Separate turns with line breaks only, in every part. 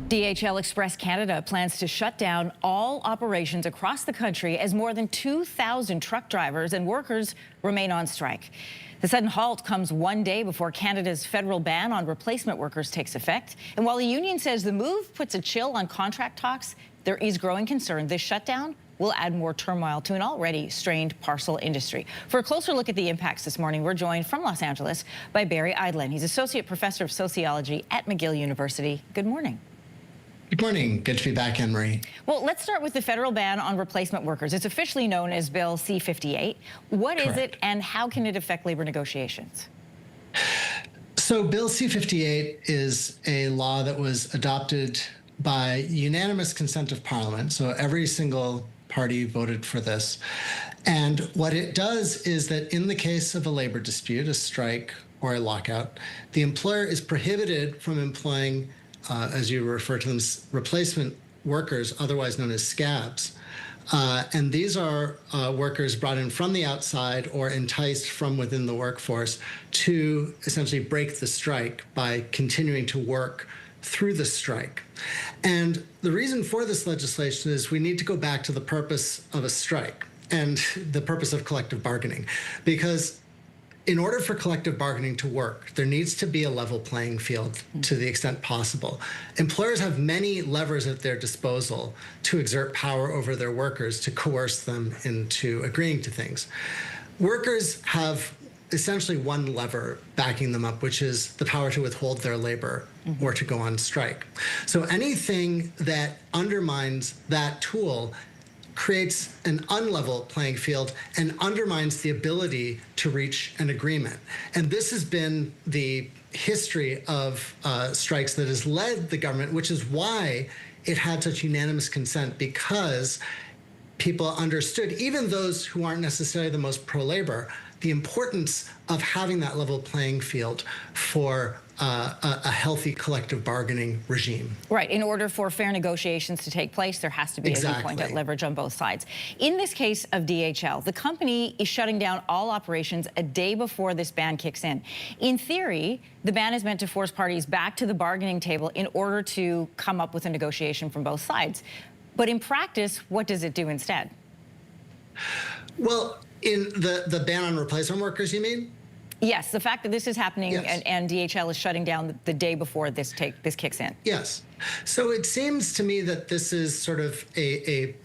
DHL Express Canada plans to shut down all operations across the country as more than 2,000 truck drivers and workers remain on strike. The sudden halt comes one day before Canada's federal ban on replacement workers takes effect. And while the union says the move puts a chill on contract talks, there is growing concern this shutdown will add more turmoil to an already strained parcel industry. For a closer look at the impacts this morning, we're joined from Los Angeles by Barry Eidlin. He's Associate Professor of Sociology at McGill University. Good morning.
Good morning. Good to be back, Anne-Marie.
Well, let's start with the federal ban on replacement workers. It's officially known as Bill C58. What is it, and how can it affect labor negotiations?
So Bill C58 is a law that was adopted by unanimous consent of Parliament. So every single party voted for this. And what it does is that in the case of a labor dispute, a strike or a lockout, the employer is prohibited from employing as you refer to them, replacement workers, otherwise known as scabs. And these are workers brought in from the outside or enticed from within the workforce to essentially break the strike by continuing to work through the strike. And the reason for this legislation is we need to go back to the purpose of a strike and the purpose of collective bargaining, because in order for collective bargaining to work, there needs to be a level playing field to the extent possible. Employers have many levers at their disposal to exert power over their workers, to coerce them into agreeing to things. Workers have essentially one lever backing them up, which is the power to withhold their labor or to go on strike. So anything that undermines that tool creates an unlevel playing field and undermines the ability to reach an agreement. And this has been the history of strikes that has led the government, which is why it had such unanimous consent, because people understood, even those who aren't necessarily the most pro-labor, the importance of having that level playing field for a healthy collective bargaining regime.
Right. In order for fair negotiations to take place, there has to be, as you point out, leverage on both sides. In this case of DHL, the company is shutting down all operations a day before this ban kicks in. In theory, the ban is meant to force parties back to the bargaining table in order to come up with a negotiation from both sides. But in practice, what does it do instead?
Well, in the ban on replacement workers, you mean?
Yes, the fact that this is happening,
yes,
and DHL is shutting down the day before this kicks in.
Yes. So it seems to me that this is sort of a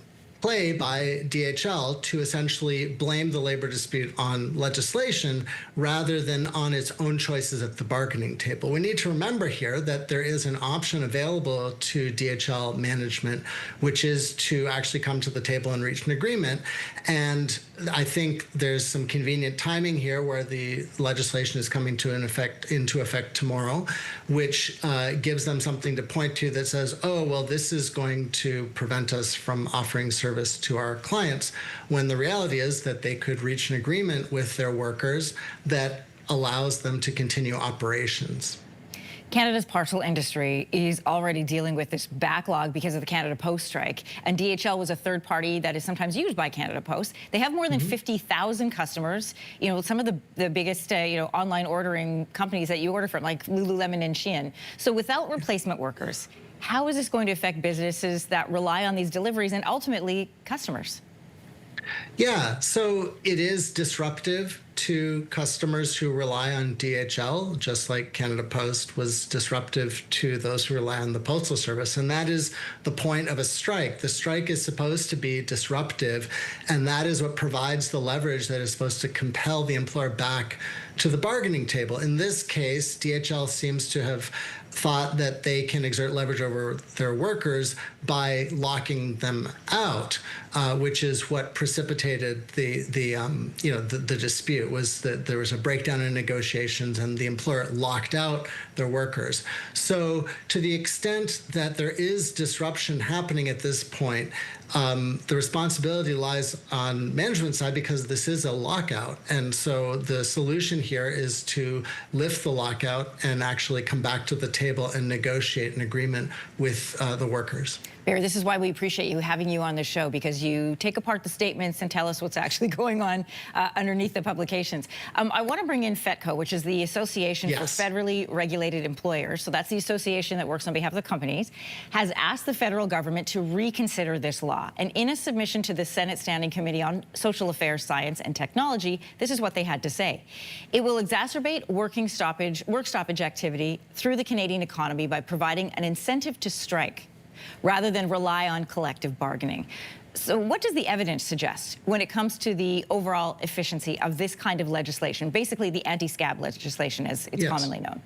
play by DHL to essentially blame the labor dispute on legislation rather than on its own choices at the bargaining table. We need to remember here that there is an option available to DHL management, which is to actually come to the table and reach an agreement. And I think there's some convenient timing here where the legislation is coming into effect tomorrow, which gives them something to point to that says, oh, well, this is going to prevent us from offering service to our clients, when the reality is that they could reach an agreement with their workers that allows them to continue operations.
Canada's parcel industry is already dealing with this backlog because of the Canada Post strike, and DHL was a third party that is sometimes used by Canada Post. They have more than 50,000 customers. You know, some of the biggest online ordering companies that you order from, like Lululemon and Shein. So without replacement workers, how is this going to affect businesses that rely on these deliveries and ultimately customers?
Yeah, so it is disruptive to customers who rely on DHL, just like Canada Post was disruptive to those who rely on the Postal Service. And that is the point of a strike. The strike is supposed to be disruptive, and that is what provides the leverage that is supposed to compel the employer back to the bargaining table. In this case, DHL seems to have thought that they can exert leverage over their workers by locking them out, which is what precipitated the dispute. Was that there was a breakdown in negotiations and the employer locked out their workers. So to the extent that there is disruption happening at this point, the responsibility lies on management side because this is a lockout. And so the solution here is to lift the lockout and actually come back to the table and negotiate an agreement with the workers.
Barry, this is why we appreciate you having you on the show, because you take apart the statements and tell us what's actually going on underneath the publications. I want to bring in FETCO, which is the Association for Federally Regulated Employers. So that's the association that works on behalf of the companies, has asked the federal government to reconsider this law. And in a submission to the Senate Standing Committee on Social Affairs, Science and Technology, this is what they had to say. It will exacerbate work stoppage activity through the Canadian economy by providing an incentive to strike, rather than rely on collective bargaining. So what does the evidence suggest when it comes to the overall efficiency of this kind of legislation, basically the anti-scab legislation as it's commonly known?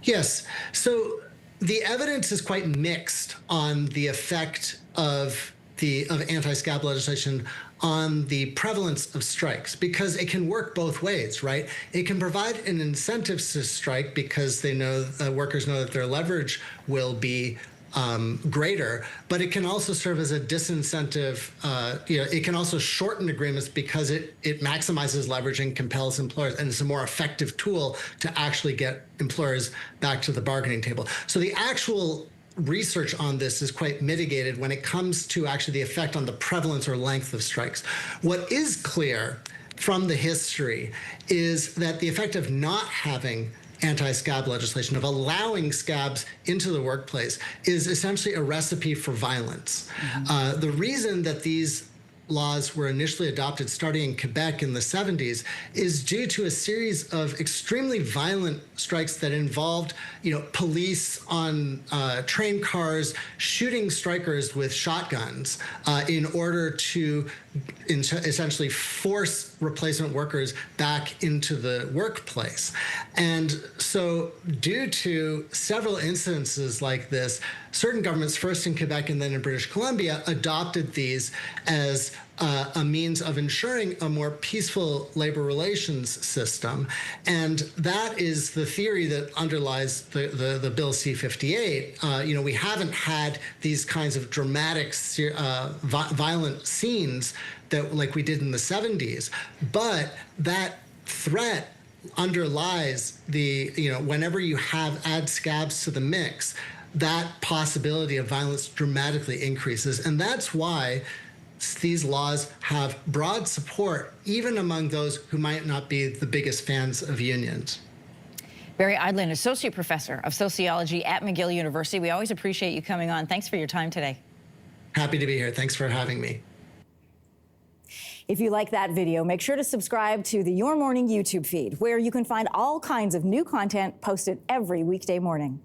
Yes. So the evidence is quite mixed on the effect of anti-scab legislation on the prevalence of strikes, because it can work both ways, right? It can provide an incentive to strike because they know workers know that their leverage will be greater, but it can also serve as a disincentive. It can also shorten agreements because it maximizes leverage and compels employers, and it's a more effective tool to actually get employers back to the bargaining table. So the actual research on this is quite mitigated when it comes to actually the effect on the prevalence or length of strikes. What is clear from the history is that the effect of not having anti-scab legislation, of allowing scabs into the workplace, is essentially a recipe for violence. The reason that these laws were initially adopted starting in Quebec in the 70s is due to a series of extremely violent strikes that involved, police on train cars shooting strikers with shotguns in order to essentially force replacement workers back into the workplace. And so due to several incidences like this, certain governments, first in Quebec and then in British Columbia, adopted these as a means of ensuring a more peaceful labor relations system. And that is the theory that underlies the Bill C58. We haven't had these kinds of dramatic, violent scenes like we did in the 70s, but that threat underlies whenever you add scabs to the mix, that possibility of violence dramatically increases. And that's why these laws have broad support, even among those who might not be the biggest fans of unions.
Barry Eidlin, Associate Professor of Sociology at McGill University. We always appreciate you coming on. Thanks for your time today.
Happy to be here. Thanks for having me.
If you like that video, make sure to subscribe to the Your Morning YouTube feed, where you can find all kinds of new content posted every weekday morning.